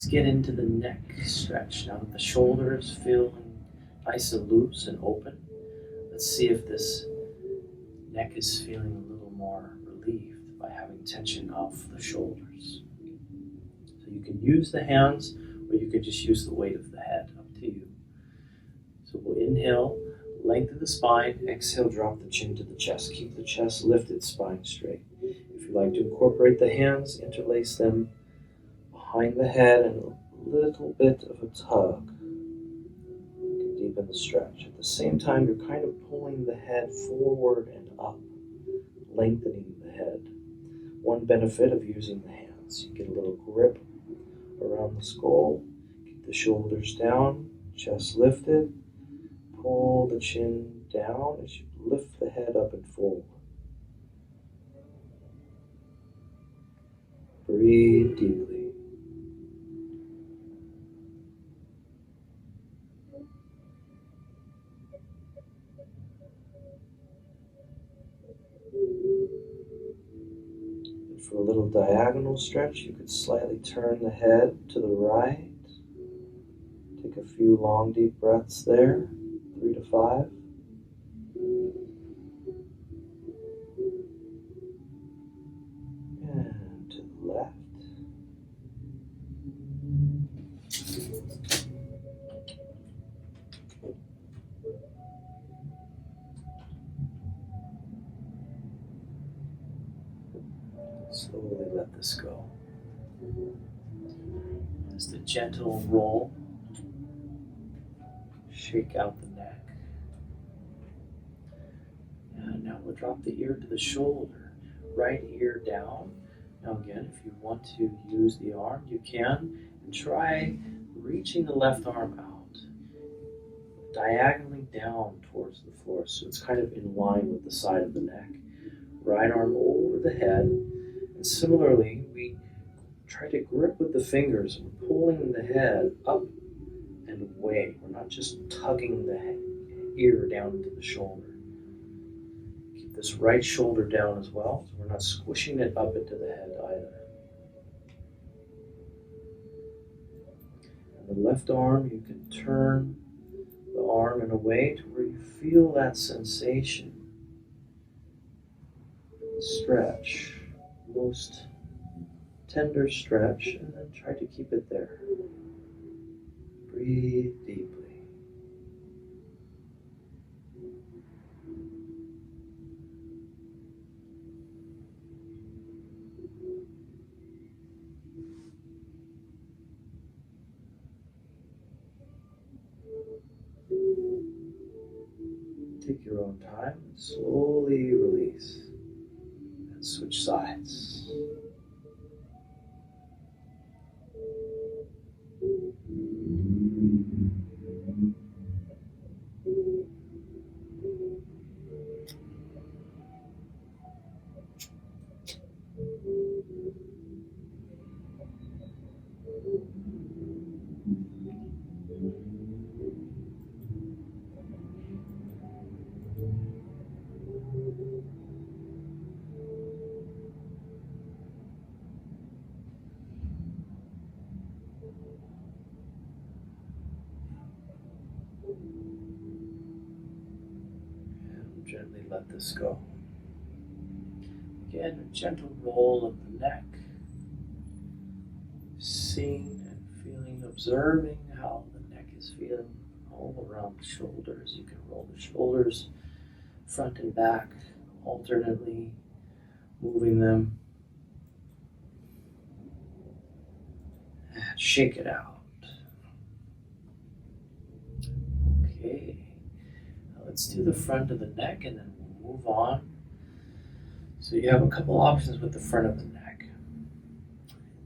get into the neck stretch. Now that the shoulders feel nice and loose and open, let's see if this neck is feeling a little more relieved by having tension off the shoulders. So you can use the hands, or you could just use the weight of the head, up to you. So we'll inhale, lengthen the spine, exhale, drop the chin to the chest. Keep the chest lifted, spine straight. If you like to incorporate the hands, interlace them behind the head and a little bit of a tug. You can deepen the stretch. At the same time, you're kind of pulling the head forward and up, lengthening the head. One benefit of using the hands, you get a little grip around the skull, keep the shoulders down, chest lifted, pull the chin down as you lift the head up and forward. Breathe deeply. And for a little diagonal stretch, you could slightly turn the head to the right. Take a few long, deep breaths there, 3 to 5. And to the left. Slowly let this go. As the gentle roll, shake out the neck. And now we'll drop the ear to the shoulder, right ear down. Now again, if you want to use the arm, you can, and try reaching the left arm out, diagonally down towards the floor, so it's kind of in line with the side of the neck. Right arm over the head, and similarly, we try to grip with the fingers. We're pulling the head up and away. We're not just tugging the ear down into the shoulder. Keep this right shoulder down as well, so we're not squishing it up into the head either. And the left arm, you can turn the arm in a way to where you feel that sensation. Stretch, most tender stretch, and then try to keep it there. Breathe deeply. Take your own time and slowly release. And switch sides. Gently let this go. Again, a gentle roll of the neck. Seeing and feeling, observing how the neck is feeling all around the shoulders. You can roll the shoulders front and back, alternately moving them. And shake it out. Okay. Let's do the front of the neck and then we'll move on. So you have a couple options with the front of the neck.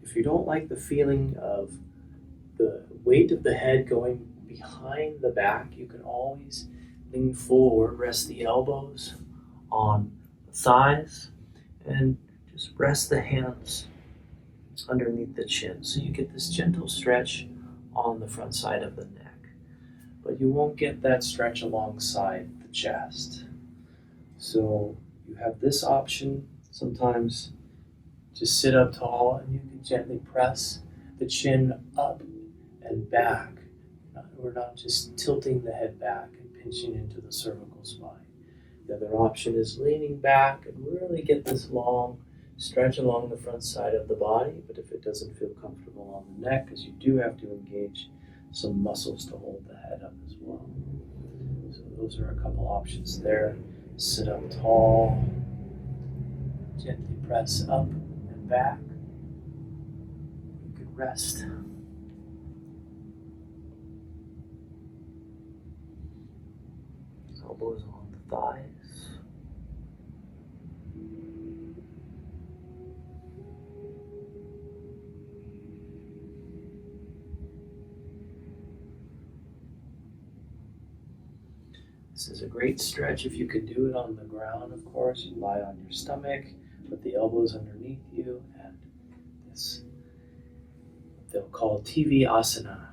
If you don't like the feeling of the weight of the head going behind the back, you can always lean forward, rest the elbows on the thighs, and just rest the hands underneath the chin. So you get this gentle stretch on the front side of the neck. But you won't get that stretch alongside the chest. So you have this option. Sometimes just sit up tall and you can gently press the chin up and back. We're not just tilting the head back and pinching into the cervical spine. The other option is leaning back and really get this long stretch along the front side of the body, but if it doesn't feel comfortable on the neck, because you do have to engage some muscles to hold the head up as well. So those are a couple options there. Sit up tall, gently press up and back. You can rest. Elbows on the thighs. This is a great stretch if you could do it on the ground, of course. You lie on your stomach, put the elbows underneath you, and this they'll call TV asana.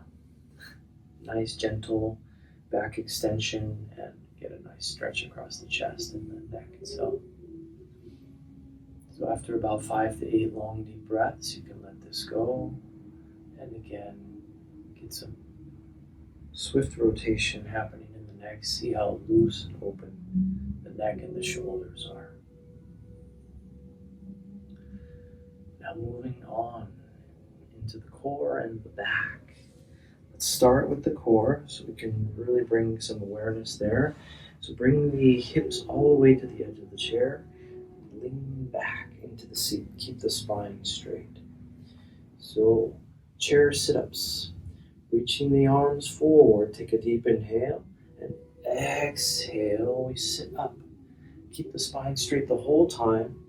Nice, gentle back extension, and get a nice stretch across the chest and the neck itself. So after about 5 to 8 long deep breaths, you can let this go. And again, get some swift rotation happening in the neck. See how loose and open the neck and the shoulders are. Now moving on into the core and the back. Let's start with the core so we can really bring some awareness there. So bring the hips all the way to the edge of the chair. Lean back into the seat. Keep the spine straight. So chair sit-ups. Reaching the arms forward. Take a deep inhale and exhale. We sit up. Keep the spine straight the whole time.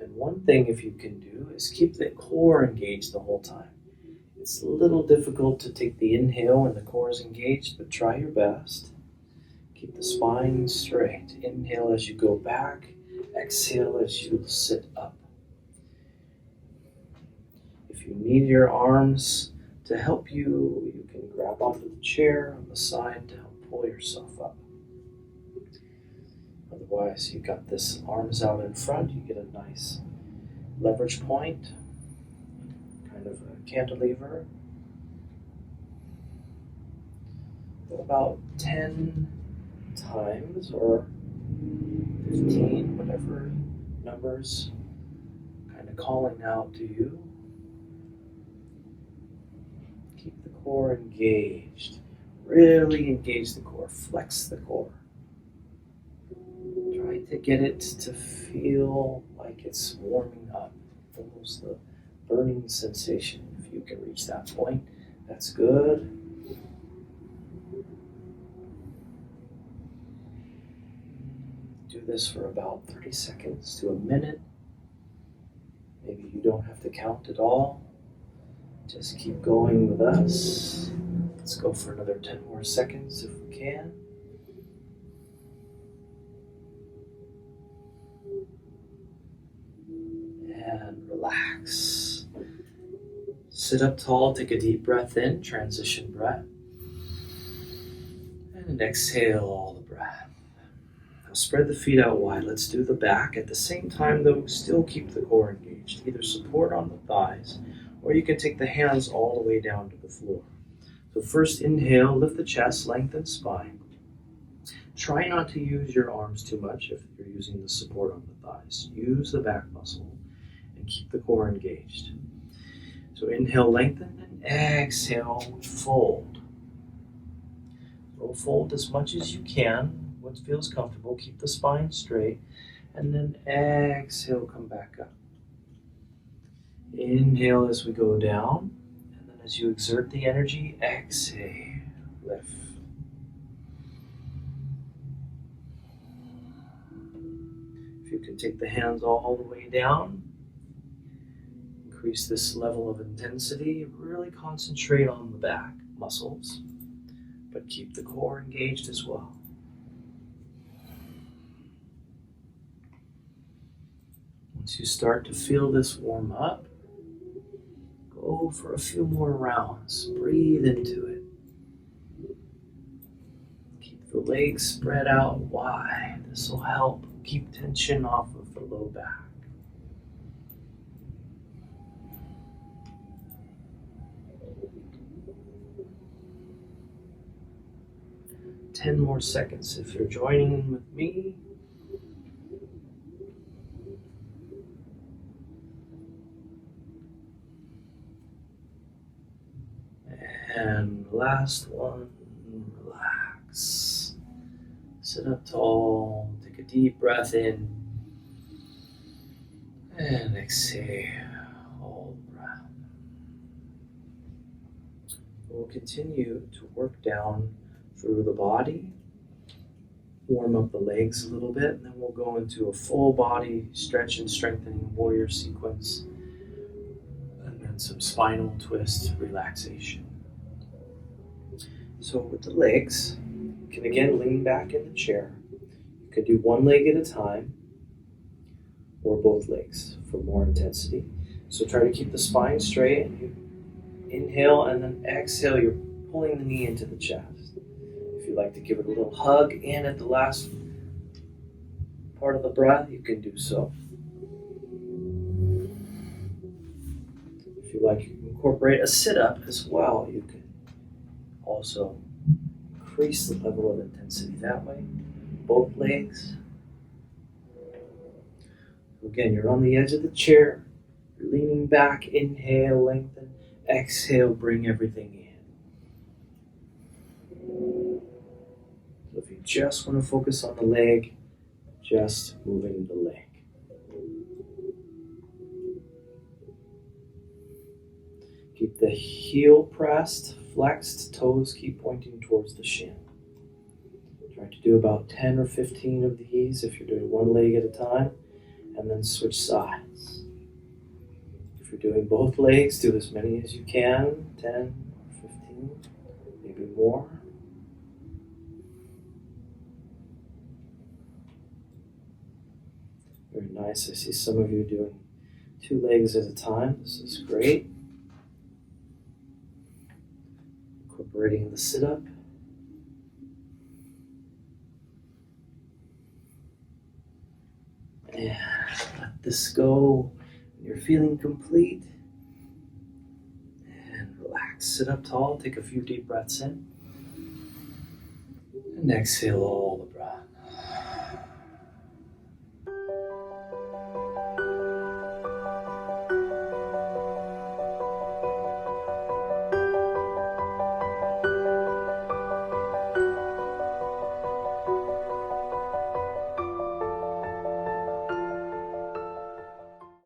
And one thing, if you can do, is keep the core engaged the whole time. It's a little difficult to take the inhale when the core is engaged, but try your best. Keep the spine straight. Inhale as you go back. Exhale as you sit up. If you need your arms to help you, you can grab onto the chair on the side to help pull yourself up. Otherwise, you got this arms out in front. You get a nice leverage point, kind of a cantilever. About 10 times or 15, whatever numbers kind of calling out to you. Keep the core engaged. Really engage the core. Flex the core. Try to get it to feel like it's warming up. Almost the burning sensation. If you can reach that point, that's good. Do this for about 30 seconds to a minute. Maybe you don't have to count at all. Just keep going with us. Let's go for another 10 more seconds if we can. And relax. Sit up tall, take a deep breath in, transition breath. And exhale all the breath. Now spread the feet out wide. Let's do the back. At the same time though, still keep the core engaged. Either support on the thighs, or you can take the hands all the way down to the floor. So first inhale, lift the chest, lengthen spine. Try not to use your arms too much if you're using the support on the thighs. Use the back muscle and keep the core engaged. So inhale, lengthen, and exhale, fold. So fold as much as you can, what feels comfortable. Keep the spine straight, and then exhale, come back up. Inhale as we go down, and then as you exert the energy, exhale, lift. If you can take the hands all the way down, increase this level of intensity, really concentrate on the back muscles, but keep the core engaged as well. Once you start to feel this warm up, go for a few more rounds. Breathe into it. Keep the legs spread out wide. This will help keep tension off of the low back. 10 more seconds if you're joining with me. And last one, relax. Sit up tall, take a deep breath in, and exhale, hold the breath. We'll continue to work down through the body, warm up the legs a little bit, and then we'll go into a full body stretch and strengthening warrior sequence, and then some spinal twist relaxation. So with the legs, you can again lean back in the chair. You can do one leg at a time or both legs for more intensity. So try to keep the spine straight. You inhale and then exhale, you're pulling the knee into the chest. If you'd like to give it a little hug and at the last part of the breath, you can do so. If you like, you can incorporate a sit-up as well. You can also increase the level of intensity that way. Both legs. Again, you're on the edge of the chair. You're leaning back. Inhale, lengthen. Exhale, bring everything in. So if you just want to focus on the leg, just moving the leg. Keep the heel pressed, flexed, toes keep pointing towards the shin. Try to do about 10 or 15 of these if you're doing one leg at a time, and then switch sides. If you're doing both legs, do as many as you can, 10 or 15, maybe more. Very nice. I see some of you doing 2 legs at a time. This is great. Incorporating the sit-up. And let this go when you're feeling complete. And relax. Sit up tall. Take a few deep breaths in. And exhale all the breath.